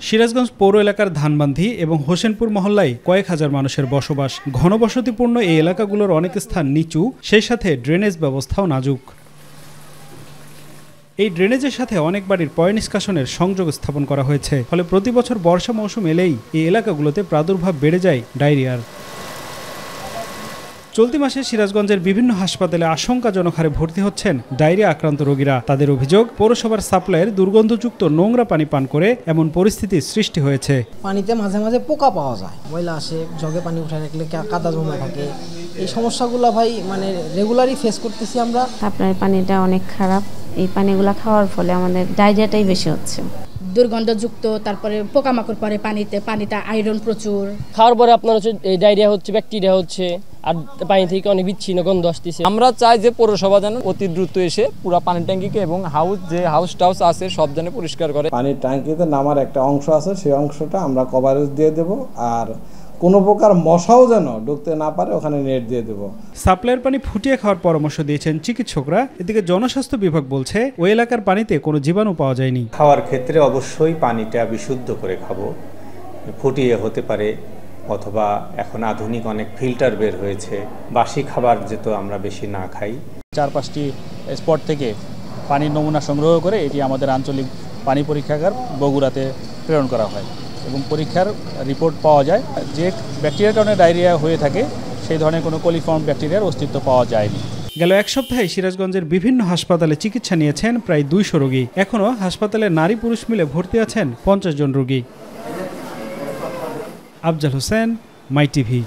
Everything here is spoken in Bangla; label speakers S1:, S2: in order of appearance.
S1: সিরাজগঞ্জ পৌর এলাকার ধানবান্ধি এবং হোসেনপুর মহল্লায় কয়েক হাজার মানুষের বসবাস। ঘনবসতিপূর্ণ এই এলাকাগুলোর অনেক স্থান নিচু, সেই সাথে ড্রেনেজ ব্যবস্থাও নাজুক। এই ড্রেনেজের সাথে অনেক বাড়ির পয় নিষ্কাশনের সংযোগ স্থাপন করা হয়েছে, ফলে প্রতি বছর বর্ষা মৌসুম এলেই এই এলাকাগুলোতে প্রাদুর্ভাব বেড়ে যায় ডায়রিয়ার। চলতি মাসে সিরাজগঞ্জের বিভিন্ন হাসপাতালে আশঙ্কাজনক হারে ভর্তি হচ্ছেন ডায়রিয়া আক্রান্ত রোগীরা। তাদের অভিযোগ, পৌরসভার সাপ্লাইয়ের দুর্গন্ধযুক্ত নোংরা পানি পান করে এমন পরিস্থিতির সৃষ্টি হয়েছে।
S2: পানিতে মাঝে মাঝে পোকা পাওয়া যায়, ময়লা আসে, জগে পানি উঠে রাখলে কাদা জমে থাকে। এই সমস্যাগুলো ভাই রেগুলারই ফেস করতেছি আমরা।
S3: সাপ্লাইয়ের পানিটা অনেক খারাপ, এই পানিগুলো খাওয়ার ফলে আমাদের ডায়রিয়াটাই বেশি হচ্ছে।
S4: দুর্গন্ধযুক্ত, তারপরে পোকামাকড় পড়ে পানিটা আয়রন প্রচুর।
S5: খাওয়ার পরে আপনার হচ্ছে এই ডায়রিয়া হচ্ছে, ব্যাকটেরিয়া হচ্ছে, আর পানি থেকে অনেক বিচ্ছিন্ন গন্ধ আসতেছে।
S6: আমরা চাই যে পৌরসভা যেন অতি দ্রুত এসে পুরো পানির ট্যাঙ্কিকে এবং হাউস টাউস আছে সব যেন পরিষ্কার করে।
S7: পানির ট্যাঙ্কিতে নামার একটা অংশ আছে, সেই অংশটা আমরা কভারেজ দিয়ে দেব, আর কোনো প্রকার মশাও যেন ঢুকতে না পারে ওখানে নেট দিয়ে দেব।
S1: সাপ্লাইয়ের পানি ফুটিয়ে খাওয়ার পরামর্শ দিয়েছেন চিকিৎসকরা। এদিকে জনস্বাস্থ্য বিভাগ বলছে ওই এলাকার পানিতে কোনো জীবাণু পাওয়া যায়নি।
S8: খাওয়ার ক্ষেত্রে অবশ্যই পানিটা বিশুদ্ধ করে খাবো, ফুটিয়ে হতে পারে, অথবা এখন আধুনিক অনেক ফিল্টার বের হয়েছে। বাসি খাবার যেহেতু আমরা বেশি না খাই।
S9: 4-5টি স্পট থেকে পানির নমুনা সংগ্রহ করে এটি আমাদের আঞ্চলিক পানি পরীক্ষাগার বগুড়াতে প্রেরণ করা হয় এবং পরীক্ষার রিপোর্ট পাওয়া যায় যে ব্যাকটেরিয়ার কারণে ডায়রিয়া হয়ে থাকে সেই ধরনের কোনো কোলিফর্ম ব্যাকটেরিয়ার অস্তিত্ব পাওয়া যায়নি।
S1: গেল এক সপ্তাহে সিরাজগঞ্জের বিভিন্ন হাসপাতালে চিকিৎসা নিয়েছেন প্রায় 200 রোগী। এখনও হাসপাতালে নারী পুরুষ মিলে ভর্তি আছেন 50 জন রোগী। আফজাল হোসেন, মাই টিভি।